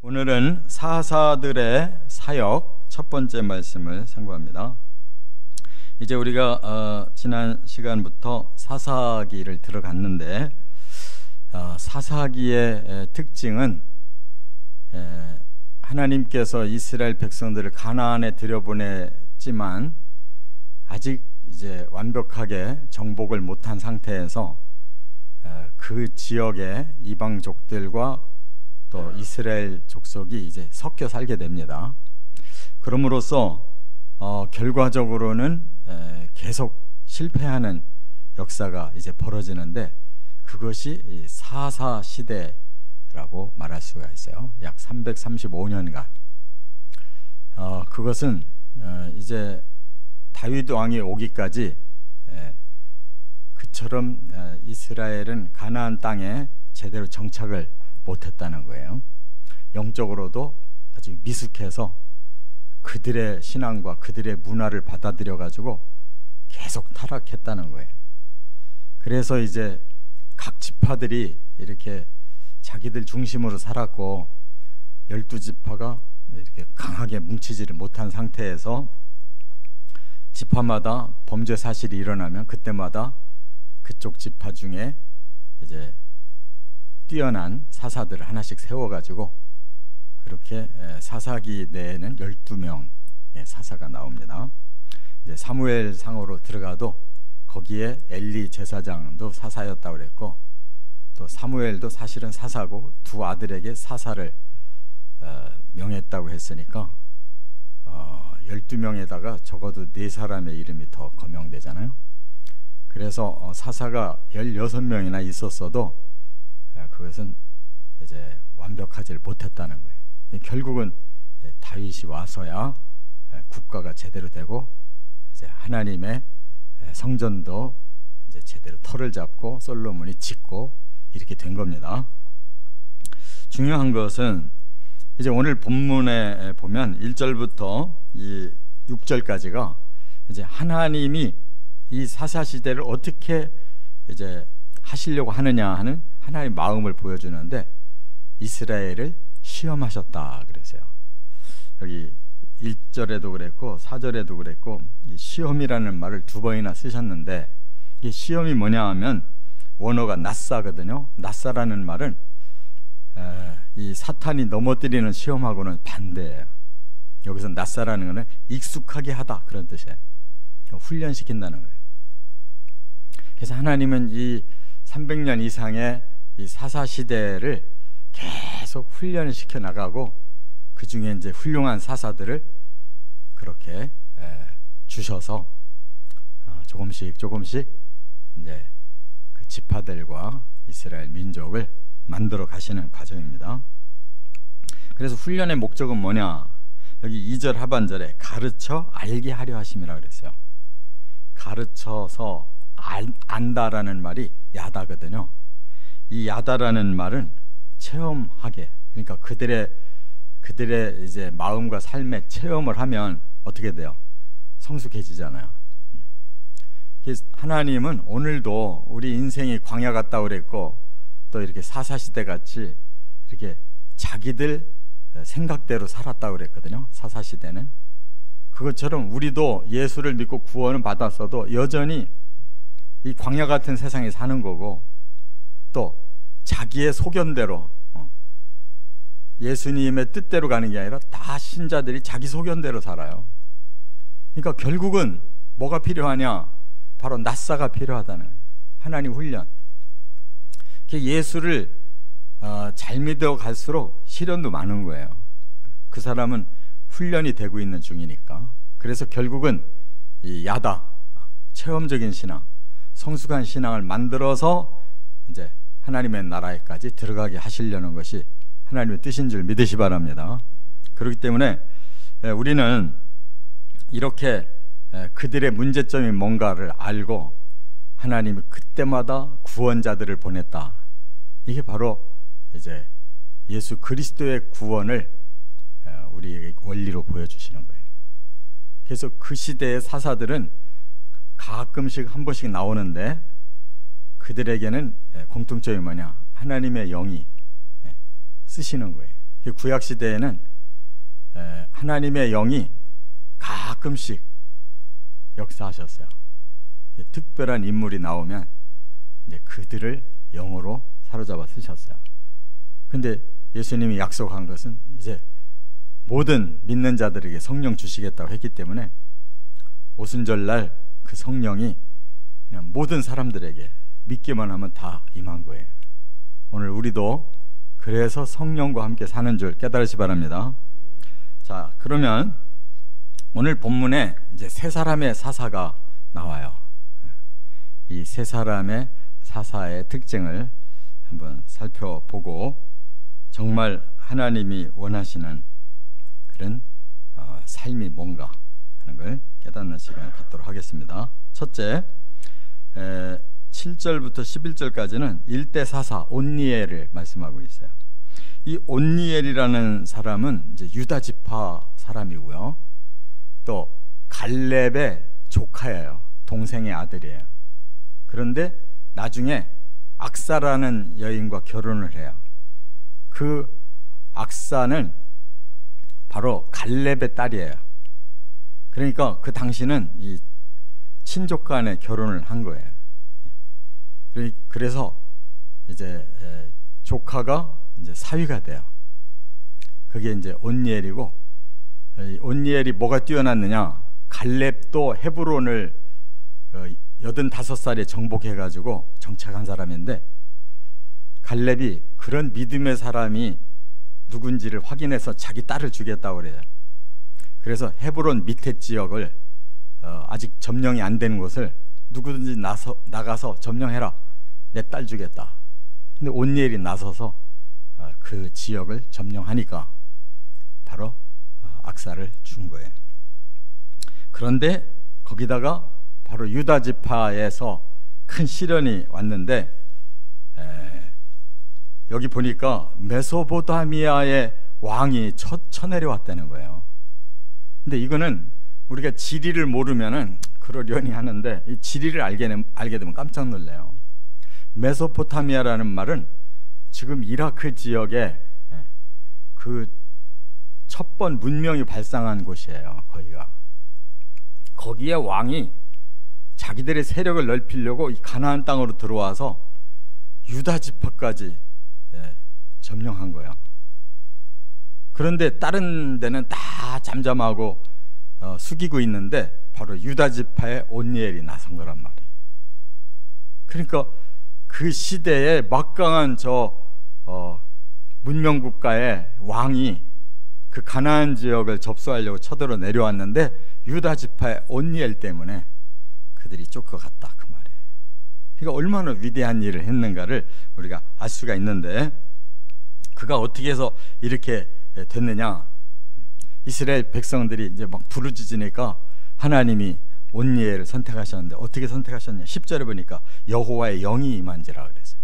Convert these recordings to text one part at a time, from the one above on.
오늘은 사사들의 사역 첫 번째 말씀을 상고합니다. 이제 우리가 지난 시간부터 사사기를 들어갔는데 사사기의 특징은 하나님께서 이스라엘 백성들을 가나안에 들여보냈지만 아직 이제 완벽하게 정복을 못한 상태에서 그 지역의 이방족들과 또 이스라엘 족속이 이제 섞여 살게 됩니다. 그럼으로써 결과적으로는 계속 실패하는 역사가 이제 벌어지는데 그것이 사사 시대라고 말할 수가 있어요. 약 335년간. 그것은 이제 다윗 왕이 오기까지 그처럼 이스라엘은 가나안 땅에 제대로 정착을 못했다는 거예요. 영적으로도 아주 미숙해서 그들의 신앙과 그들의 문화를 받아들여 가지고 계속 타락했다는 거예요. 그래서 이제 각 지파들이 이렇게 자기들 중심으로 살았고 12지파가 이렇게 강하게 뭉치지를 못한 상태에서 지파마다 범죄 사실이 일어나면 그때마다 그쪽 지파 중에 이제 뛰어난 사사들을 하나씩 세워가지고 그렇게 사사기 내에는 12명의 사사가 나옵니다. 이제 사무엘 상으로 들어가도 거기에 엘리 제사장도 사사였다고 그랬고 또 사무엘도 사실은 사사고 두 아들에게 사사를 명했다고 했으니까 12명에다가 적어도 4사람의 이름이 더 거명되잖아요. 그래서 사사가 16명이나 있었어도 그것은 이제 완벽하지 못했다는 거예요. 결국은 다윗이 와서야 국가가 제대로 되고 이제 하나님의 성전도 이제 제대로 터를 잡고 솔로몬이 짓고 이렇게 된 겁니다. 중요한 것은 이제 오늘 본문에 보면 1절부터 이 6절까지가 이제 하나님이 이 사사 시대를 어떻게 이제 하시려고 하느냐 하는 하나님의 마음을 보여주는데 이스라엘을 시험하셨다 그랬어요. 여기 1절에도 그랬고 4절에도 그랬고 이 시험이라는 말을 2번이나 쓰셨는데 이 시험이 뭐냐 하면 원어가 낫사거든요. 낫사라는 말은 이 사탄이 넘어뜨리는 시험하고는 반대예요. 여기서 낫사라는 것은 익숙하게 하다 그런 뜻이에요. 훈련시킨다는 거예요. 그래서 하나님은 이 300년 이상의 이 사사 시대를 계속 훈련을 시켜 나가고 그 중에 이제 훌륭한 사사들을 그렇게 주셔서 조금씩 이제 그 지파들과 이스라엘 민족을 만들어 가시는 과정입니다. 그래서 훈련의 목적은 뭐냐? 여기 2절 하반절에 가르쳐 알게 하려 하심이라 그랬어요. 가르쳐서 안다라는 말이 야다거든요. 이 야다라는 말은 체험하게, 그러니까 그들의 이제 마음과 삶의 체험을 하면 어떻게 돼요? 성숙해지잖아요. 하나님은 오늘도 우리 인생이 광야 같다고 그랬고 또 이렇게 사사시대 같이 이렇게 자기들 생각대로 살았다고 그랬거든요. 사사시대는 그것처럼 우리도 예수를 믿고 구원을 받았어도 여전히 이 광야 같은 세상에 사는 거고 또 자기의 소견대로 예수님의 뜻대로 가는 게 아니라 다 신자들이 자기 소견대로 살아요. 그러니까 결국은 뭐가 필요하냐? 바로 낫사가 필요하다는 거예요. 하나님 훈련. 예수를 잘 믿어 갈수록 시련도 많은 거예요. 그 사람은 훈련이 되고 있는 중이니까. 그래서 결국은 이 야다, 체험적인 신앙, 성숙한 신앙을 만들어서 이제 하나님의 나라에까지 들어가게 하시려는 것이 하나님의 뜻인 줄 믿으시 바랍니다. 그렇기 때문에 우리는 이렇게 그들의 문제점이 뭔가를 알고 하나님이 그때마다 구원자들을 보냈다. 이게 바로 이제 예수 그리스도의 구원을 우리에게 원리로 보여주시는 거예요. 그래서 그 시대의 사사들은 가끔씩 한 번씩 나오는데 그들에게는 공통점이 뭐냐? 하나님의 영이 쓰시는 거예요. 구약 시대에는 하나님의 영이 가끔씩 역사하셨어요. 특별한 인물이 나오면 이제 그들을 영으로 사로잡아 쓰셨어요. 근데 예수님이 약속한 것은 이제 모든 믿는 자들에게 성령 주시겠다고 했기 때문에 오순절날 그 성령이 그냥 모든 사람들에게 믿기만 하면 다 임한 거예요. 오늘 우리도 그래서 성령과 함께 사는 줄 깨달으시 바랍니다. 자, 그러면 오늘 본문에 이제 세 사람의 사사가 나와요. 이 세 사람의 사사의 특징을 한번 살펴보고 정말 하나님이 원하시는 그런 삶이 뭔가 하는 걸 깨닫는 시간을 갖도록 하겠습니다. 첫째, 7절부터 11절까지는 일대 사사 온니엘을 말씀하고 있어요. 이 온니엘이라는 사람은 이제 유다 지파 사람이고요. 또 갈렙의 조카예요. 동생의 아들이에요. 그런데 나중에 악사라는 여인과 결혼을 해요. 그 악사는 바로 갈렙의 딸이에요. 그러니까 그 당시는 이 친족 간에 결혼을 한 거예요. 그래서 이제 조카가 이제 사위가 돼요. 그게 이제 온니엘이고, 온니엘이 뭐가 뛰어났느냐? 갈렙도 헤브론을 85살에 정복해가지고 정착한 사람인데, 갈렙이 그런 믿음의 사람이 누군지를 확인해서 자기 딸을 주겠다고 그래요. 그래서 헤브론 밑에 지역을 아직 점령이 안 되는 곳을 누구든지 나가서 점령해라, 내 딸 주겠다. 근데 온니엘이 나서서 그 지역을 점령하니까 바로 악사를 준 거예요. 그런데 거기다가 바로 유다 지파에서 큰 시련이 왔는데, 여기 보니까 메소포타미아의 왕이 쳐내려왔다는 거예요. 근데 이거는 우리가 지리를 모르면은 그러려니 하는데, 이 지리를 알게 되면 깜짝 놀래요. 메소포타미아라는 말은 지금 이라크 지역에 그 첫 번 문명이 발상한 곳이에요. 거기에 왕이 자기들의 세력을 넓히려고 이 가나안 땅으로 들어와서 유다 지파까지 점령한 거예요. 그런데 다른 데는 다 잠잠하고 숙이고 있는데 바로 유다 지파의 온니엘이 나선 거란 말이에요. 그러니까 그 시대에 막강한 문명국가의 왕이 그 가나안 지역을 접수하려고 쳐들어 내려왔는데 유다 지파의 온니엘 때문에 그들이 쫓겨갔다, 그 말이에요. 그러니까 얼마나 위대한 일을 했는가를 우리가 알 수가 있는데, 그가 어떻게 해서 이렇게 됐느냐? 이스라엘 백성들이 이제 막 부르짖으니까 하나님이 온니엘을 선택하셨는데 어떻게 선택하셨냐? 10절에 보니까 여호와의 영이 임한지라 그랬어요.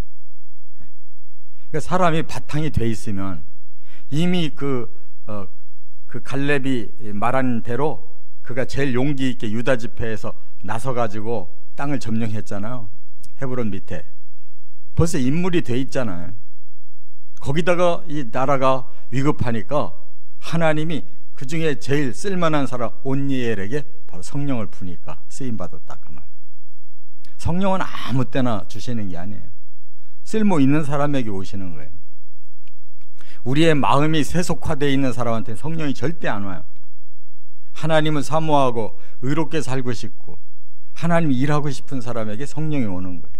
그러니까 사람이 바탕이 돼 있으면 이미 그 갈렙이 말한 대로 그가 제일 용기 있게 유다 지파에서 나서 가지고 땅을 점령했잖아요. 헤브론 밑에 벌써 인물이 돼 있잖아요. 거기다가 이 나라가 위급하니까 하나님이 그 중에 제일 쓸만한 사람 온니엘에게 바로 성령을 부니까 쓰임받았다, 그 말이에요. 성령은 아무 때나 주시는 게 아니에요. 쓸모 있는 사람에게 오시는 거예요. 우리의 마음이 세속화되어 있는 사람한테 성령이 절대 안 와요. 하나님을 사모하고 의롭게 살고 싶고 하나님이 일하고 싶은 사람에게 성령이 오는 거예요.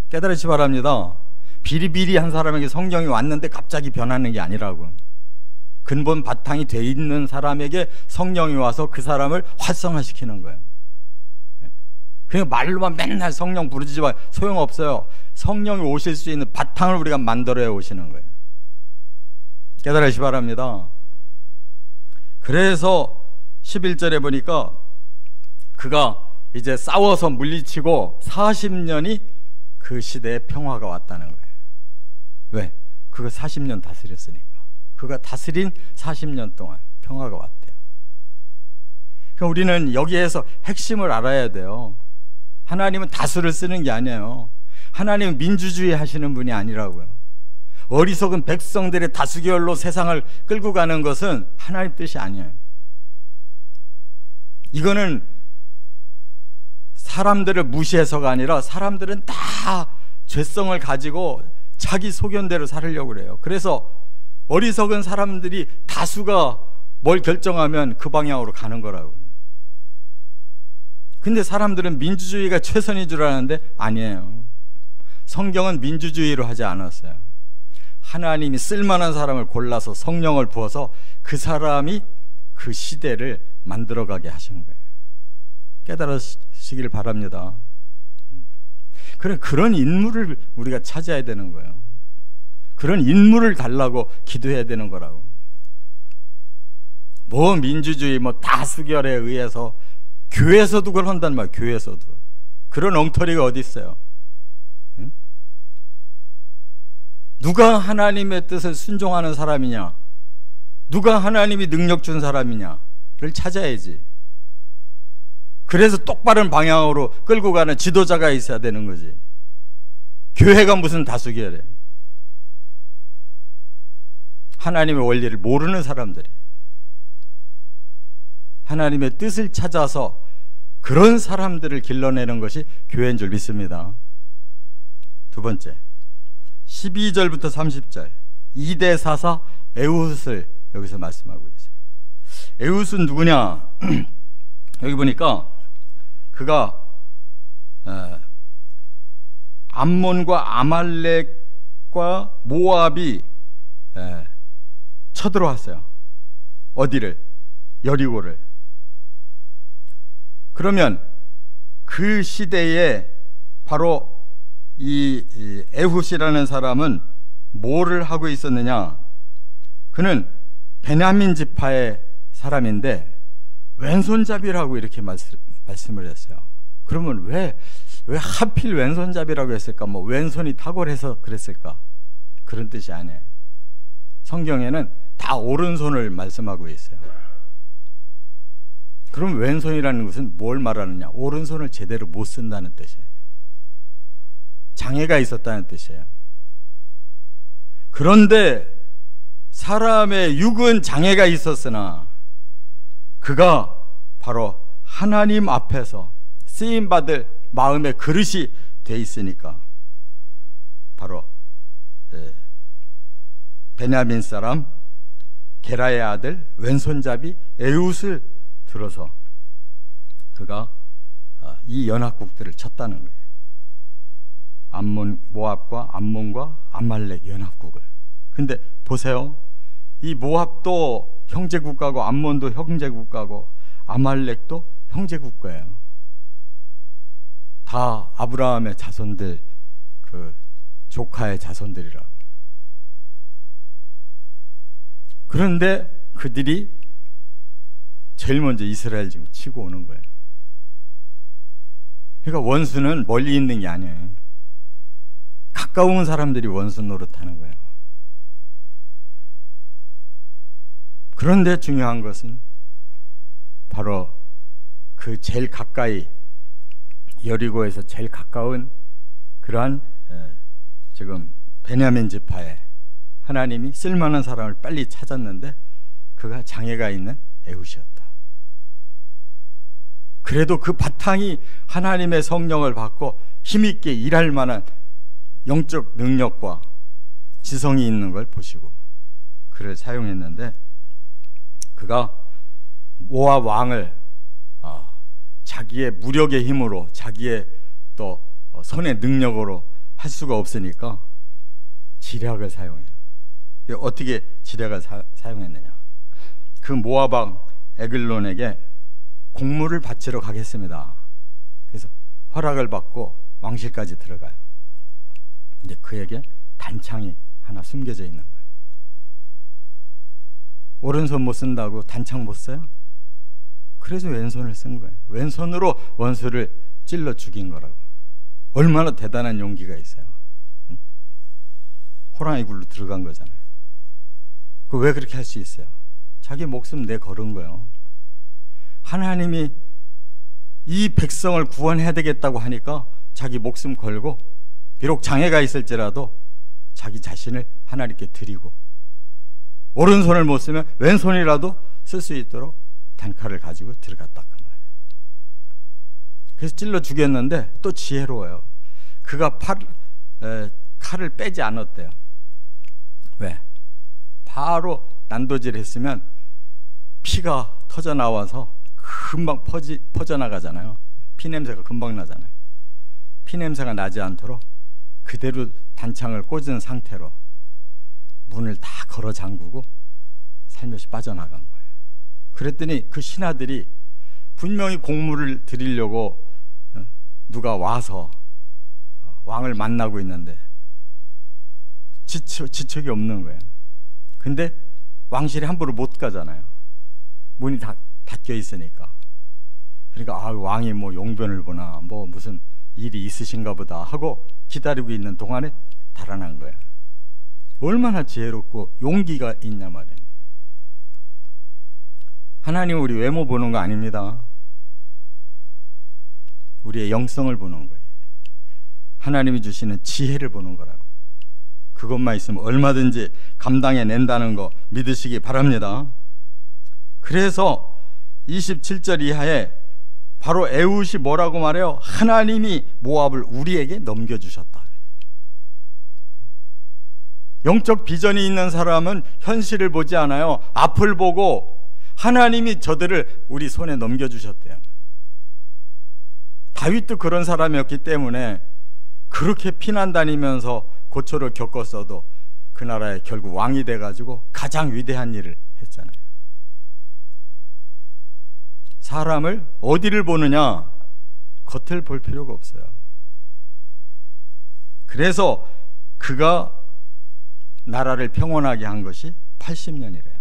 깨달으시 바랍니다. 비리비리한 사람에게 성령이 왔는데 갑자기 변하는 게 아니라고. 근본 바탕이 돼 있는 사람에게 성령이 와서 그 사람을 활성화시키는 거예요. 그냥 말로만 맨날 성령 부르지 마, 소용없어요. 성령이 오실 수 있는 바탕을 우리가 만들어야 오시는 거예요. 깨달으시 바랍니다. 그래서 11절에 보니까 그가 이제 싸워서 물리치고 40년이 그 시대에 평화가 왔다는 거예요. 왜? 그가 40년 다스렸으니까. 그가 다스린 40년 동안 평화가 왔대요. 그럼 우리는 여기에서 핵심을 알아야 돼요. 하나님은 다수를 쓰는 게 아니에요. 하나님은 민주주의 하시는 분이 아니라고요. 어리석은 백성들의 다수결로 세상을 끌고 가는 것은 하나님 뜻이 아니에요. 이거는 사람들을 무시해서가 아니라 사람들은 다 죄성을 가지고 자기 소견대로 살으려고 그래요. 그래서 어리석은 사람들이 다수가 뭘 결정하면 그 방향으로 가는 거라고요. 근데 사람들은 민주주의가 최선인 줄 아는데 아니에요. 성경은 민주주의로 하지 않았어요. 하나님이 쓸만한 사람을 골라서 성령을 부어서 그 사람이 그 시대를 만들어가게 하신 거예요. 깨달으시길 바랍니다. 그런 인물을 우리가 찾아야 되는 거예요. 그런 인물을 달라고 기도해야 되는 거라고. 뭐 민주주의, 뭐 다수결에 의해서 교회에서도 그걸 한단 말이에요. 교회에서도 그런 엉터리가 어디 있어요? 응? 누가 하나님의 뜻을 순종하는 사람이냐, 누가 하나님이 능력 준 사람이냐를 찾아야지. 그래서 똑바른 방향으로 끌고 가는 지도자가 있어야 되는 거지. 교회가 무슨 다수결이에요. 하나님의 원리를 모르는 사람들이 하나님의 뜻을 찾아서 그런 사람들을 길러내는 것이 교회인 줄 믿습니다. 두 번째, 12절부터 30절 2대 사사 에훗을 여기서 말씀하고 있어요. 에훗은 누구냐? 여기 보니까 그가 암몬과 아말렉과 모압이 쳐들어왔어요. 어디를? 여리고를. 그러면 그 시대에 바로 이 에훗이라는 사람은 뭐를 하고 있었느냐? 그는 베냐민 지파의 사람인데 왼손잡이라고 이렇게 말씀을 했어요. 그러면 왜 하필 왼손잡이라고 했을까? 뭐 왼손이 탁월해서 그랬을까? 그런 뜻이 아니에요. 성경에는 다 오른손을 말씀하고 있어요. 그럼 왼손이라는 것은 뭘 말하느냐? 오른손을 제대로 못 쓴다는 뜻이에요. 장애가 있었다는 뜻이에요. 그런데 사람의 육은 장애가 있었으나 그가 바로 하나님 앞에서 쓰임받을 마음의 그릇이 돼 있으니까 바로 베냐민 사람 게라의 아들 왼손잡이 에훗을 들어서 그가 이 연합국들을 쳤다는 거예요. 암몬, 모압과 암몬과 아말렉 연합국을. 근데 보세요. 이 모압도 형제국가고 암몬도 형제국가고 아말렉도 형제국가예요. 다 아브라함의 자손들, 그 조카의 자손들이라고. 그런데 그들이 제일 먼저 이스라엘 지금 치고 오는 거예요. 그러니까 원수는 멀리 있는 게 아니에요. 가까운 사람들이 원수 노릇하는 거예요. 그런데 중요한 것은 바로 그 제일 가까이 여리고에서 제일 가까운 그러한 지금 베냐민 지파에 하나님이 쓸만한 사람을 빨리 찾았는데 그가 장애가 있는 에훗이었다. 그래도 그 바탕이 하나님의 성령을 받고 힘있게 일할 만한 영적 능력과 지성이 있는 걸 보시고 그를 사용했는데 그가 모압 왕을 자기의 무력의 힘으로 자기의 또 손의 능력으로 할 수가 없으니까 지략을 사용해요. 어떻게 지략을 사용했느냐? 그 모압 왕 에글론에게 공물을 바치러 가겠습니다. 그래서 허락을 받고 왕실까지 들어가요. 근데 그에게 단창이 하나 숨겨져 있는 거예요. 오른손 못 쓴다고 단창 못 써요? 그래서 왼손을 쓴 거예요. 왼손으로 원수를 찔러 죽인 거라고. 얼마나 대단한 용기가 있어요. 응? 호랑이 굴로 들어간 거잖아요. 그 왜 그렇게 할 수 있어요? 자기 목숨 내 걸은 거예요. 하나님이 이 백성을 구원해야 되겠다고 하니까 자기 목숨 걸고 비록 장애가 있을지라도 자기 자신을 하나님께 드리고, 오른손을 못 쓰면 왼손이라도 쓸 수 있도록 단칼을 가지고 들어갔다 그 말이에요. 그래서 찔러 죽였는데 또 지혜로워요. 그가 칼을 빼지 않았대요. 왜? 바로 난도질했으면 피가 터져 나와서 금방 퍼져나가잖아요. 피냄새가 금방 나잖아요. 피냄새가 나지 않도록 그대로 단창을 꽂은 상태로 문을 다 걸어 잠그고 살며시 빠져나간 거예요. 그랬더니 그 신하들이 분명히 공물을 드리려고 누가 와서 왕을 만나고 있는데 지척이 없는 거예요. 근데 왕실에 함부로 못 가잖아요. 문이 다 닫혀 있으니까. 그러니까 왕이 뭐 용변을 보나 뭐 무슨 일이 있으신가 보다 하고 기다리고 있는 동안에 달아난 거야. 얼마나 지혜롭고 용기가 있냐 말이에요. 하나님은 우리 외모 보는 거 아닙니다. 우리의 영성을 보는 거예요. 하나님이 주시는 지혜를 보는 거라고. 그것만 있으면 얼마든지 감당해낸다는 거 믿으시기 바랍니다. 그래서 27절 이하에 바로 에훗이 뭐라고 말해요? 하나님이 모압을 우리에게 넘겨주셨다. 영적 비전이 있는 사람은 현실을 보지 않아요. 앞을 보고 하나님이 저들을 우리 손에 넘겨주셨대요. 다윗도 그런 사람이었기 때문에 그렇게 피난 다니면서 고초를 겪었어도 그 나라에 결국 왕이 돼가지고 가장 위대한 일을 했잖아요. 사람을 어디를 보느냐? 겉을 볼 필요가 없어요. 그래서 그가 나라를 평온하게 한 것이 80년이래요.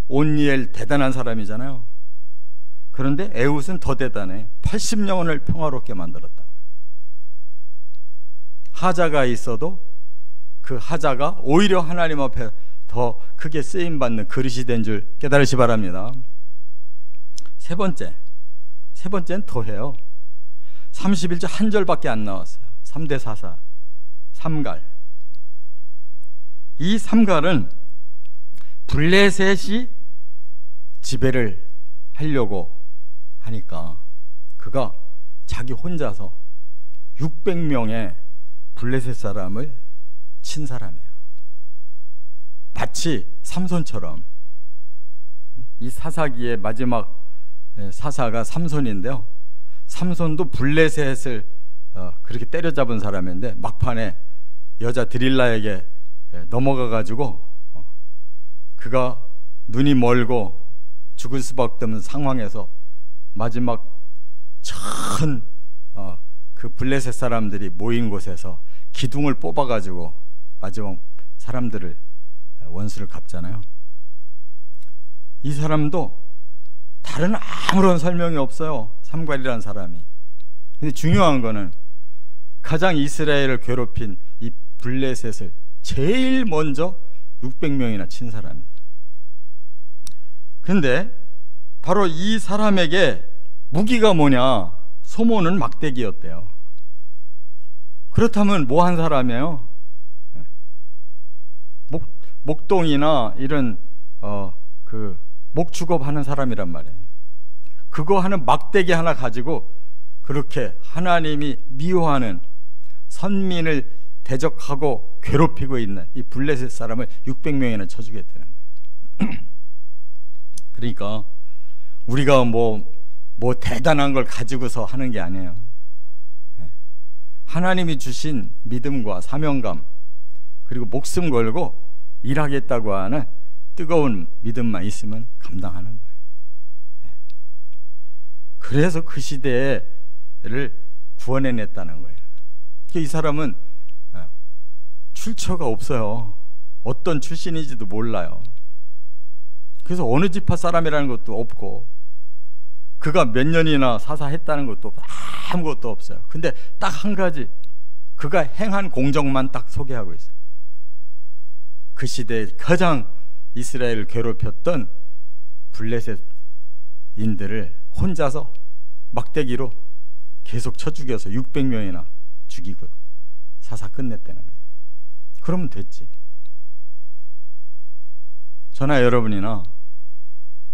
온니엘 대단한 사람이잖아요. 그런데 에훗은 더 대단해. 80년을 평화롭게 만들었다고요. 하자가 있어도 그 하자가 오히려 하나님 앞에 더 크게 쓰임받는 그릇이 된 줄 깨달으시 바랍니다. 세 번째는 더해요. 31절 한 절밖에 안 나왔어요. 3대 사사, 삼갈. 이 삼갈은 블레셋이 지배를 하려고 하니까 그가 자기 혼자서 600명의 블레셋 사람을 친 사람이에요. 마치 삼손처럼. 이 사사기의 마지막 사사가 삼손인데요, 삼손도 블레셋을 그렇게 때려잡은 사람인데 막판에 여자 드릴라에게 넘어가 가지고 그가 눈이 멀고 죽을 수밖에 없는 상황에서 마지막 전 그 블레셋 사람들이 모인 곳에서 기둥을 뽑아 가지고 마지막 사람들을 원수를 갚잖아요. 이 사람도 다른 아무런 설명이 없어요. 삼갈이라는 사람이. 근데 중요한 거는 가장 이스라엘을 괴롭힌 이 블레셋을 제일 먼저 600명이나 친 사람이에요. 근데 바로 이 사람에게 무기가 뭐냐? 소모는 막대기였대요. 그렇다면 뭐 한 사람이에요? 목동이나 이런 그 목축업 하는 사람이란 말이에요. 그거 하는 막대기 하나 가지고 그렇게 하나님이 미워하는 선민을 대적하고 괴롭히고 있는 이 블레셋 사람을 600명이나 쳐주겠다는 거예요. 그러니까 우리가 뭐 대단한 걸 가지고서 하는 게 아니에요. 하나님이 주신 믿음과 사명감, 그리고 목숨 걸고 일하겠다고 하는 뜨거운 믿음만 있으면 감당하는 거예요. 그래서 그 시대를 구원해냈다는 거예요. 이 사람은 출처가 없어요. 어떤 출신인지도 몰라요. 그래서 어느 지파 사람이라는 것도 없고, 그가 몇 년이나 사사했다는 것도 아무것도 없어요. 근데 딱 한 가지, 그가 행한 공적만 딱 소개하고 있어요. 그 시대에 가장 이스라엘을 괴롭혔던 블레셋인들을 혼자서 막대기로 계속 쳐 죽여서 600명이나 죽이고 사사 끝냈다는 거예요. 그러면 됐지. 저나 여러분이나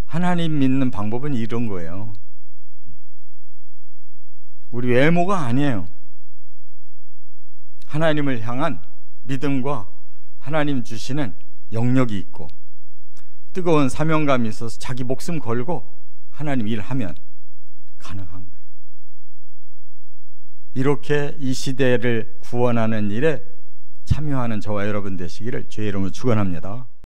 하나님 믿는 방법은 이런 거예요. 우리 외모가 아니에요. 하나님을 향한 믿음과 하나님 주시는 영역이 있고 뜨거운 사명감이 있어서 자기 목숨 걸고 하나님 일하면 가능한 거예요. 이렇게 이 시대를 구원하는 일에 참여하는 저와 여러분 되시기를 주의 이름으로 축원합니다.